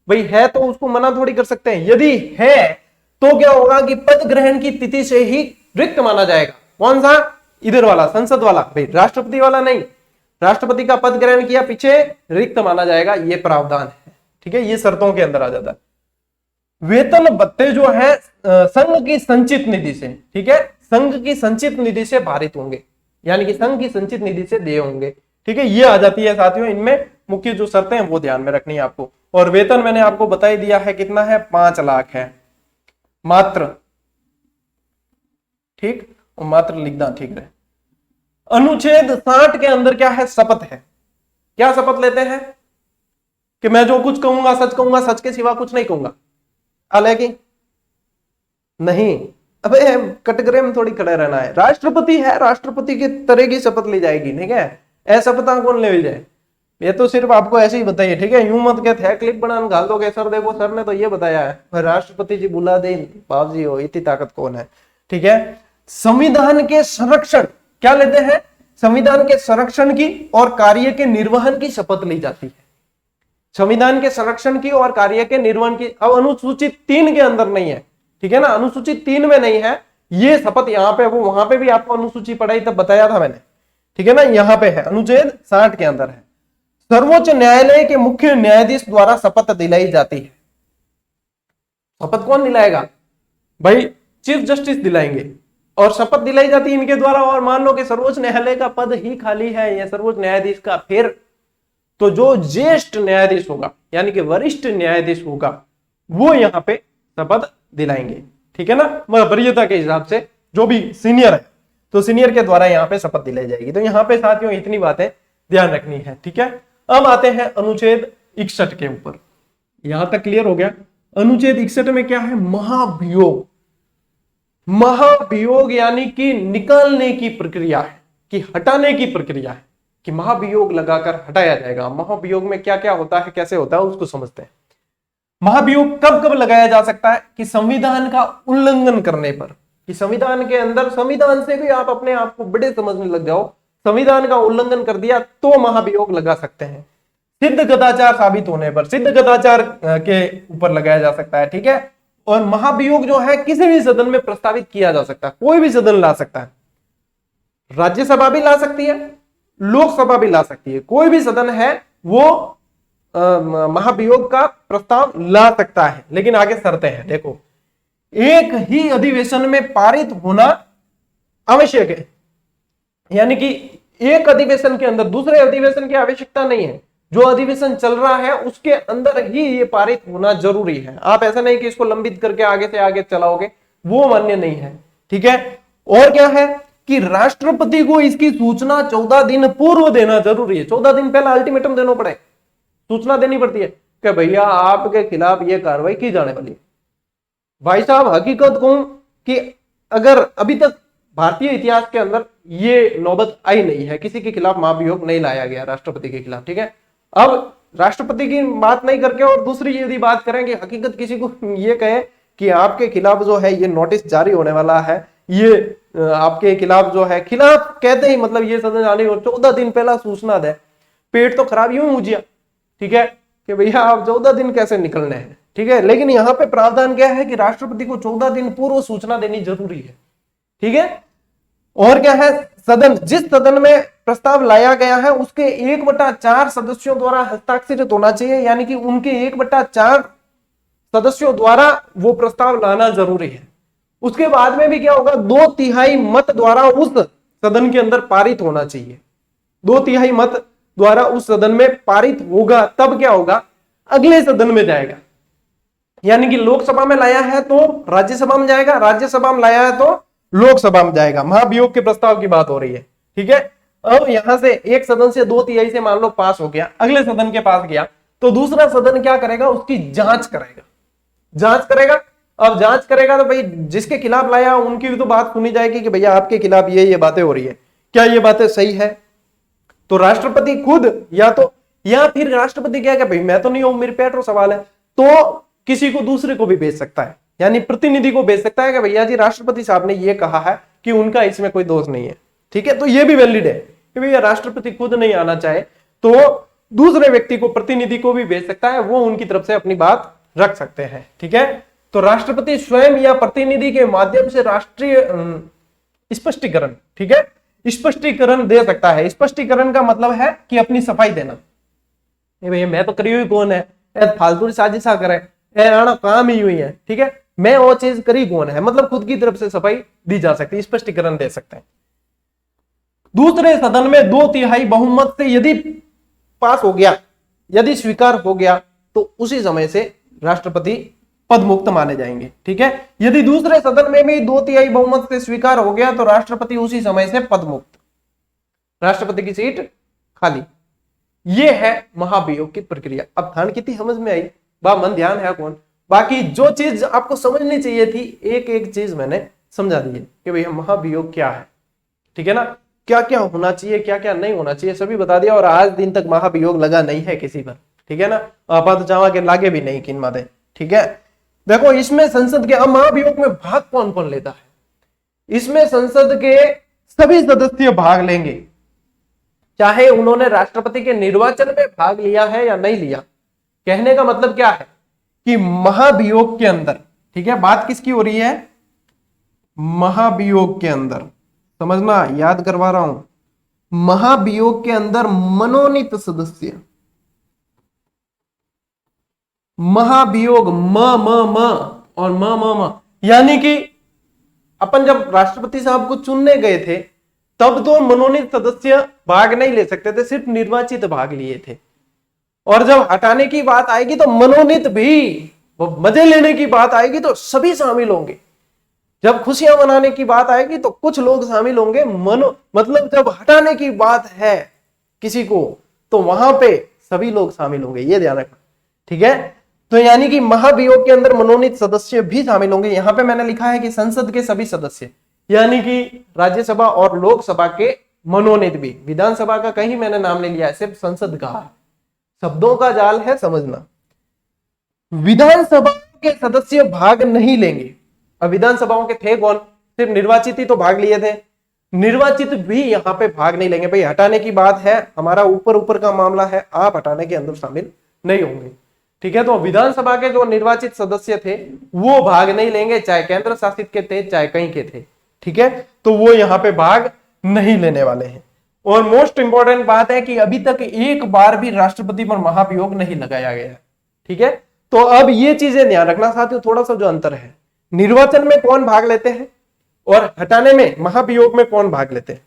भाई है तो उसको मना थोड़ी कर सकते हैं, यदि है तो क्या होगा कि पद ग्रहण की तिथि से ही रिक्त माना जाएगा। कौन सा? इधर वाला संसद वाला, भाई राष्ट्रपति वाला नहीं, राष्ट्रपति का पद ग्रहण किया पीछे रिक्त माना जाएगा, ये प्रावधान है, ठीक है, ये शर्तों के अंदर आ जाता है। वेतन भत्ते जो है संघ की संचित निधि से, ठीक है, संघ की संचित निधि से भारित होंगे, यानी कि संघ की संचित निधि से देय होंगे, ठीक है, ये आ जाती है साथियों। इनमें मुख्य जो शर्तें हैं वो ध्यान में रखनी है आपको। और वेतन मैंने आपको बता ही दिया है कितना है, 5 लाख है मात्र, ठीक, और मात्र लिखना ठीक रहे। अनुच्छेद 60 के अंदर क्या है, शपथ है। क्या शपथ लेते हैं कि मैं जो कुछ कहूंगा, सच के सिवा कुछ नहीं कहूंगा, हालांकि नहीं, अबे कटघरे में थोड़ी खड़े रहना है, राष्ट्रपति है, राष्ट्रपति की तरह की शपथ ली जाएगी, ठीक है, ऐसा पता कौन ले जाए, ये तो सिर्फ आपको ऐसे ही बताइए, ठीक है, यूं मत कहते हैं क्लिप बनाने घाल दोगे, सर देखो सर ने तो ये बताया है, राष्ट्रपति जी बुला दे, बाप जी हो, इतनी ताकत कौन है, ठीक है। संविधान के संरक्षण क्या लेते हैं, संविधान के संरक्षण की और कार्य के निर्वहन की शपथ ली जाती है, संविधान के संरक्षण की और कार्य के निर्वहन की। अब अनुसूचित 3 के अंदर नहीं है, ठीक है ना, अनुसूचित 3 में नहीं है ये शपथ, यहां पे वो वहां पे भी आपको अनुसूची पढ़ाई तब बताया था मैंने, ठीक है ना, यहां पे है, अनुच्छेद 60 के अंदर है। सर्वोच्च न्यायालय के मुख्य न्यायाधीश द्वारा शपथ दिलाई जाती है। शपथ कौन दिलाएगा भाई, चीफ जस्टिस दिलाएंगे, और शपथ दिलाई जाती है इनके द्वारा। और मान लो कि सर्वोच्च न्यायालय का पद ही खाली है या सर्वोच्च न्यायाधीश का, फिर तो जो ज्येष्ठ न्यायाधीश होगा यानी कि वरिष्ठ न्यायाधीश होगा वो यहां पे शपथ दिलाएंगे, ठीक है ना, वरीयता के हिसाब से जो भी सीनियर है तो सीनियर के द्वारा यहाँ पे शपथ दिलाई जाएगी। तो यहाँ पे साथियों इतनी बातें ध्यान रखनी है, ठीक है। अब आते हैं अनुच्छेद 61 के ऊपर, यहां तक क्लियर हो गया। अनुच्छेद 61 में क्या है, महाभियोग। महाभियोग यानी कि निकालने की प्रक्रिया है, कि हटाने की प्रक्रिया है, कि महाभियोग लगाकर हटाया जाएगा। महाभियोग में क्या क्या होता है, कैसे होता है, उसको समझते हैं। महाभियोग कब कब लगाया जा सकता है, कि संविधान का उल्लंघन करने पर, कि संविधान के अंदर, संविधान से भी आप अपने आप को बड़े समझने लग जाओ, संविधान का उल्लंघन कर दिया तो महाभियोग लगा सकते हैं। सिद्ध कदाचार साबित होने पर, सिद्ध कदाचार के ऊपर लगाया जा सकता है, ठीक है। और महाभियोग जो है किसी भी सदन में प्रस्तावित किया जा सकता है, कोई भी सदन ला सकता है, राज्यसभा भी ला सकती है, लोकसभा भी ला सकती है, कोई भी सदन है वो महाभियोग का प्रस्ताव ला सकता है। लेकिन आगे शर्तें हैं, देखो, एक ही अधिवेशन में पारित होना आवश्यक है, यानी कि एक अधिवेशन के अंदर दूसरे अधिवेशन की आवश्यकता नहीं है, जो अधिवेशन चल रहा है उसके अंदर ही ये पारित होना जरूरी है। आप ऐसा नहीं कि इसको लंबित करके आगे से आगे चलाओगे, वो मान्य नहीं है, ठीक है। और क्या है कि राष्ट्रपति को इसकी सूचना 14 दिन पूर्व देना जरूरी है। 14 दिन पहले अल्टीमेटम देना पड़े, सूचना देनी पड़ती है कि भैया आपके खिलाफ ये कार्रवाई की जाने वाली है। भाई साहब, हकीकत कहूं कि अगर अभी तक भारतीय इतिहास के अंदर ये नौबत आई नहीं है, किसी के खिलाफ महाभियोग नहीं लाया गया राष्ट्रपति के खिलाफ, ठीक है। अब राष्ट्रपति की बात नहीं करके और दूसरी यदि बात करें कि हकीकत किसी को ये कहे कि आपके खिलाफ जो है ये नोटिस जारी होने वाला है, ये आपके खिलाफ जो है, खिलाफ कहते ही मतलब ये सदन जाने और 14 दिन पहला सूचना दे, पेट तो खराब यूं मुझिया, ठीक है, कि भैया आप 14 दिन कैसे निकलने हैं, ठीक है। लेकिन यहाँ पे प्रावधान क्या है कि राष्ट्रपति को 14 दिन पूर्व सूचना देनी जरूरी है, ठीक है। और क्या है, सदन, जिस सदन में प्रस्ताव लाया गया है उसके 1/4 सदस्यों द्वारा हस्ताक्षरित होना चाहिए, यानी कि उनके 1/4 सदस्यों द्वारा वो प्रस्ताव लाना जरूरी है। उसके बाद में भी क्या होगा, 2/3 मत द्वारा उस सदन के अंदर पारित होना चाहिए। 2/3 मत द्वारा उस सदन में पारित होगा, तब क्या होगा, अगले सदन में जाएगा। यानी कि लोकसभा में लाया है तो राज्यसभा में जाएगा, राज्यसभा में लाया है तो लोकसभा में जाएगा। महाभियोग के प्रस्ताव की बात हो रही है, ठीक है। अब यहां से एक सदन से 2/3 से मान लो पास हो गया, अगले सदन के पास गया तो दूसरा सदन क्या करेगा, उसकी जांच करेगा, जांच करेगा। अब जांच करेगा तो भाई जिसके खिलाफ लाया उनकी भी तो बात सुनी जाएगी कि भैया आपके खिलाफ ये बातें हो रही है, क्या ये बातें सही है। तो राष्ट्रपति खुद या फिर राष्ट्रपति क्या भाई मैं तो नहीं हूं, मेरे पेट सवाल है, तो किसी को दूसरे को भी भेज सकता है, यानी प्रतिनिधि को भेज सकता है कि भैया जी राष्ट्रपति साहब ने ये कहा है कि उनका इसमें कोई दोष नहीं है, ठीक है। तो ये भी वैलिड है कि भैया राष्ट्रपति खुद नहीं आना चाहे तो दूसरे व्यक्ति को, प्रतिनिधि को भी भेज सकता है, वो उनकी तरफ से अपनी बात रख सकते हैं, ठीक है। तो राष्ट्रपति स्वयं या प्रतिनिधि के माध्यम से राष्ट्रीय स्पष्टीकरण, ठीक है, स्पष्टीकरण दे सकता है। स्पष्टीकरण का मतलब है कि अपनी सफाई देना, भैया मैं तो करी हुई कौन है, फालतू साजिशा करे, आना काम ही हुई है, ठीक है, मैं वो चीज करी कौन है, मतलब खुद की तरफ से सफाई दी जा सकती है, स्पष्टीकरण दे सकते हैं। दूसरे सदन में 2/3 बहुमत से यदि पास हो गया, यदि स्वीकार हो गया तो उसी समय से राष्ट्रपति पद मुक्त माने जाएंगे, ठीक है। यदि दूसरे सदन में भी 2/3 बहुमत से स्वीकार हो गया तो राष्ट्रपति उसी समय से पद मुक्त, राष्ट्रपति की सीट खाली। यह है महाभियोग की प्रक्रिया। अब ध्यान कितनी समझ में आई, बा मन ध्यान है कौन। बाकी जो चीज आपको समझनी चाहिए थी एक एक चीज मैंने समझा दी है कि भैया महाभियोग क्या है, ठीक है ना, क्या क्या होना चाहिए, क्या क्या नहीं होना चाहिए, सभी बता दिया। और आज दिन तक महाभियोग लगा नहीं है किसी पर, ठीक है ना, आपा तो चावा के लागे भी नहीं किन मादे, ठीक है। देखो इसमें संसद के, अब महाभियोग में भाग कौन कौन लेता है, इसमें संसद के सभी सदस्य भाग लेंगे, चाहे उन्होंने राष्ट्रपति के निर्वाचन में भाग लिया है या नहीं लिया। कहने का मतलब क्या है कि महाभियोग के अंदर, ठीक है, बात किसकी हो रही है, महाभियोग के अंदर, समझना, याद करवा रहा हूं, महाभियोग के अंदर मनोनीत सदस्य, महाभियोग म और म यानी कि अपन जब राष्ट्रपति साहब को चुनने गए थे तब तो मनोनीत सदस्य भाग नहीं ले सकते थे, सिर्फ निर्वाचित भाग लिए थे। और जब हटाने की बात आएगी तो मनोनीत भी, मजे लेने की बात आएगी तो सभी शामिल होंगे। जब खुशियां मनाने की बात आएगी तो कुछ लोग शामिल होंगे, मतलब जब हटाने की बात है किसी को तो वहां पे सभी लोग शामिल होंगे, ये ध्यान रखना, ठीक है। तो यानी कि महाभियोग के अंदर मनोनीत सदस्य भी शामिल होंगे। यहां पे मैंने लिखा है कि संसद के सभी सदस्य, यानी कि राज्यसभा और लोकसभा के मनोनीत भी, विधानसभा का कहीं मैंने नाम नहीं लिया है, सिर्फ संसद का है, शब्दों का जाल है, समझना। विधानसभा के सदस्य भाग नहीं लेंगे। अब विधानसभाओं के थे कौन, सिर्फ निर्वाचित ही तो भाग लिए थे, निर्वाचित भी यहाँ पे भाग नहीं लेंगे। भाई हटाने की बात है, हमारा ऊपर ऊपर का मामला है, आप हटाने के अंदर शामिल नहीं होंगे। ठीक है, तो विधानसभा के जो निर्वाचित सदस्य थे वो भाग नहीं लेंगे, चाहे केंद्र शासित के थे चाहे कहीं के थे। ठीक है, तो वो यहाँ पे भाग नहीं लेने वाले हैं। और मोस्ट इंपॉर्टेंट बात है कि अभी तक एक बार भी राष्ट्रपति पर महाभियोग नहीं लगाया गया। ठीक है, तो अब ये चीजें ध्यान रखना साथियों, थोड़ा सा जो अंतर है, निर्वाचन में कौन भाग लेते हैं और हटाने में महाभियोग में कौन भाग लेते हैं।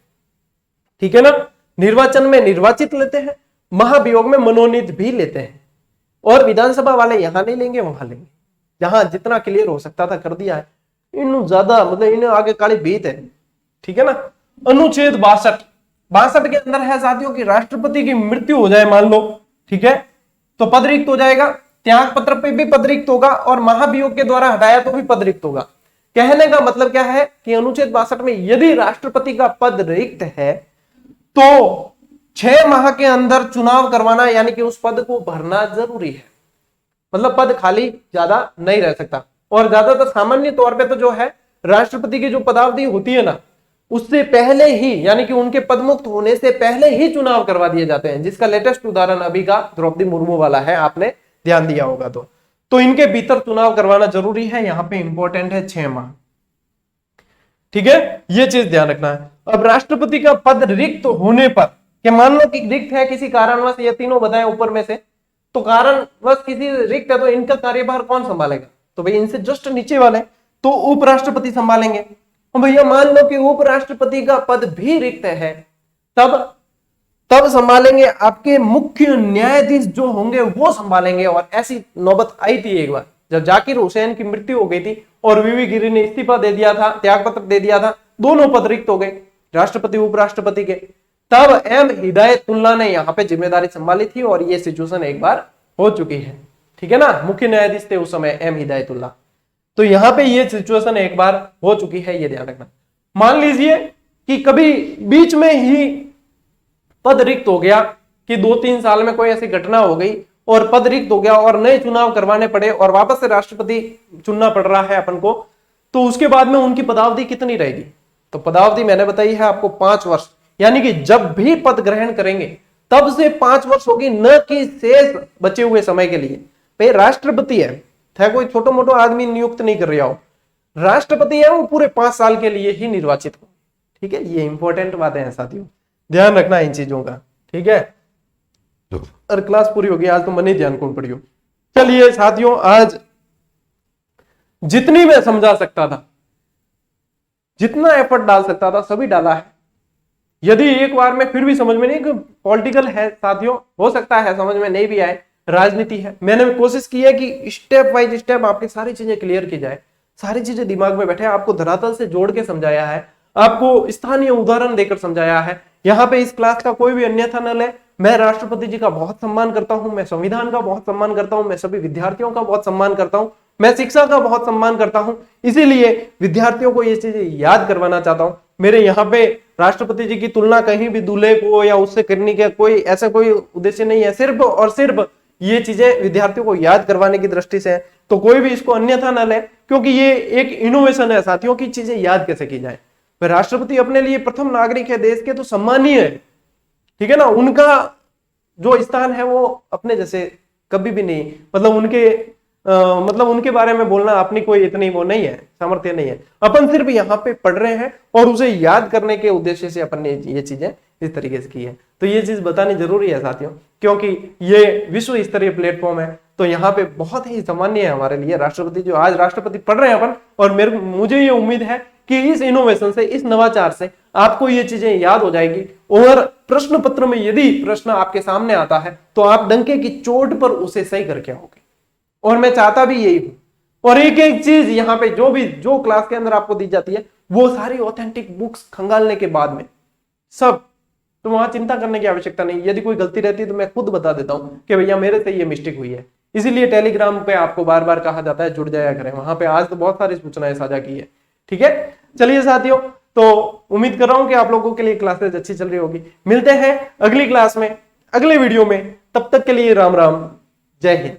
ठीक है ना, निर्वाचन में निर्वाचित लेते हैं, महाभियोग में मनोनीत भी लेते हैं। और विधानसभा वाले यहां नहीं लेंगे, वहां लेंगे। जहां जितना क्लियर हो सकता था कर दिया है, इन ज्यादा मतलब इन्हें आगे काली बीत है। ठीक है ना, अनुच्छेद 62 के अंदर है साथियों कि राष्ट्रपति की मृत्यु हो जाए मान लो, ठीक है, तो पद रिक्त हो जाएगा, त्याग पत्र पे भी पद रिक्त होगा और महाभियोग के द्वारा हटाया तो भी पद रिक्त होगा। कहने का मतलब क्या है कि अनुच्छेद 62 में यदि राष्ट्रपति का पद रिक्त है तो 6 माह के अंदर चुनाव करवाना, यानी कि उस पद को भरना जरूरी है। मतलब पद खाली ज्यादा नहीं रह सकता। और ज्यादातर सामान्य तौर पे तो जो है राष्ट्रपति की जो पदावधि होती है ना, उससे पहले ही, यानी कि उनके पदमुक्त होने से पहले ही चुनाव करवा दिए जाते हैं, जिसका लेटेस्ट उदाहरण अभी का द्रौपदी मुर्मू वाला है, आपने ध्यान दिया होगा। तो इनके भीतर चुनाव करवाना जरूरी है। यहां पे इंपॉर्टेंट है 6 माह। ठीक है, ये चीज ध्यान रखना है। अब राष्ट्रपति का पद रिक्त होने पर, कि मान लो कि रिक्त है किसी कारणवश, ये तीनों बताएं ऊपर में से, तो कारणवश किसी रिक्त है तो इनका कार्यभार कौन संभालेगा, तो भाई इनसे जस्ट नीचे वाले तो उपराष्ट्रपति संभालेंगे। भैया मान लो कि उपराष्ट्रपति का पद भी रिक्त है, तब संभालेंगे आपके मुख्य न्यायाधीश जो होंगे वो संभालेंगे। और ऐसी नौबत आई थी एक बार जब जाकिर हुसैन की मृत्यु हो गई थी और वीवी गिरी ने इस्तीफा दे दिया था, त्यागपत्र दे दिया था, दोनों पद रिक्त हो गए राष्ट्रपति उपराष्ट्रपति के। तब एम हिदायतुल्लाह ने यहाँ पे जिम्मेदारी संभाली थी और ये सिचुएशन एक बार हो चुकी है। ठीक है ना, मुख्य न्यायाधीश थे उस समय एम हिदायतुल्लाह। तो यहाँ पे ये सिचुएशन एक बार हो चुकी है, ये ध्यान रखना। मान लीजिए कि कभी बीच में ही पद रिक्त हो गया कि 2-3 साल में कोई ऐसी घटना हो गई और पद रिक्त हो गया और नए चुनाव करवाने पड़े और वापस से राष्ट्रपति चुनना पड़ रहा है अपन को, तो उसके बाद में उनकी पदावधि कितनी रहेगी। तो पदावधि मैंने बताई है आपको 5 वर्ष, यानी कि जब भी पद ग्रहण करेंगे तब से 5 वर्ष होगी, न कि शेष बचे हुए समय के लिए। भाई राष्ट्रपति है, कोई छोटो मोटो आदमी नियुक्त नहीं कर रहा हो, राष्ट्रपति है वो पूरे 5 साल के लिए ही निर्वाचित हो। ठीक है, ये इंपॉर्टेंट बातें हैं साथियों, ध्यान रखना इन चीजों का। ठीक है, और क्लास पूरी होगी आज तो मन ही ध्यान कौन पड़ियो। चलिए साथियों, आज जितनी मैं समझा सकता था, जितना एफर्ट डाल सकता था सभी डाला है। यदि एक बार में फिर भी समझ में नहीं, पॉलिटिकल है साथियों, हो सकता है समझ में नहीं भी आए, राजनीति है, मैंने कोशिश की है कि स्टेप बाय स्टेप आपकी सारी चीजें क्लियर की जाए, सारी चीजें दिमाग में बैठे, आपको धरातल से जोड़ के समझाया है, आपको स्थानीय उदाहरण देकर समझाया है। यहाँ पे इस क्लास का कोई भी अन्यथा न ले। मैं राष्ट्रपति जी का बहुत सम्मान करता हूं, मैं संविधान का बहुत सम्मान करता हूं, मैं सभी विद्यार्थियों का बहुत सम्मान करता हूं, मैं शिक्षा का बहुत सम्मान करता हूं, इसीलिए विद्यार्थियों को ये चीजें याद करवाना चाहता हूं। मेरे यहाँ पे राष्ट्रपति जी की तुलना कहीं भी दूल्हे को या उससे करने का कोई ऐसा कोई उद्देश्य नहीं है, सिर्फ और सिर्फ ये चीजें विद्यार्थियों को याद करवाने की दृष्टि से है। तो कोई भी इसको अन्यथा न ले, क्योंकि ये एक इनोवेशन है साथियों की चीजें याद कैसे की जाए। राष्ट्रपति अपने लिए प्रथम नागरिक है देश के, तो सम्मानीय है। ठीक है ना, उनका जो स्थान है वो अपने जैसे कभी भी नहीं, मतलब उनके बारे में बोलना अपनी कोई इतनी वो नहीं है, सामर्थ्य नहीं है। अपन सिर्फ यहाँ पे पढ़ रहे हैं और उसे याद करने के उद्देश्य से अपन ने ये चीजें इस तरीके से की है। तो ये चीज बतानी जरूरी है साथियों, क्योंकि ये विश्व स्तरीय प्लेटफॉर्म है। तो यहाँ पे बहुत ही सामान्य है हमारे लिए राष्ट्रपति, जो आज राष्ट्रपति पढ़ रहे हैं अपन, और मुझे ये उम्मीद है कि इस इनोवेशन से, इस नवाचार से आपको ये चीजें याद हो जाएगी। और प्रश्न पत्र में यदि प्रश्न आपके सामने आता है तो आप डंके की चोट पर उसे सही करके आओगे, और मैं चाहता भी यही हूं। और एक एक चीज यहाँ पे जो क्लास के अंदर आपको दी जाती है वो सारी ऑथेंटिक बुक्स खंगालने के बाद में सब, तो वहां चिंता करने की आवश्यकता नहीं। यदि कोई गलती रहती है तो मैं खुद बता देता हूं कि भैया मेरे से ये मिस्टेक हुई है। इसीलिए टेलीग्राम पे आपको बार बार कहा जाता है जुड़ जाया करें, वहां पे आज तो बहुत सारी सूचनाएं साझा की है। ठीक है, चलिए साथियों, तो उम्मीद कर रहा हूं कि आप लोगों के लिए क्लासेस अच्छी चल रही होगी। मिलते हैं अगली क्लास में, अगले वीडियो में, तब तक के लिए राम राम, जय हिंद।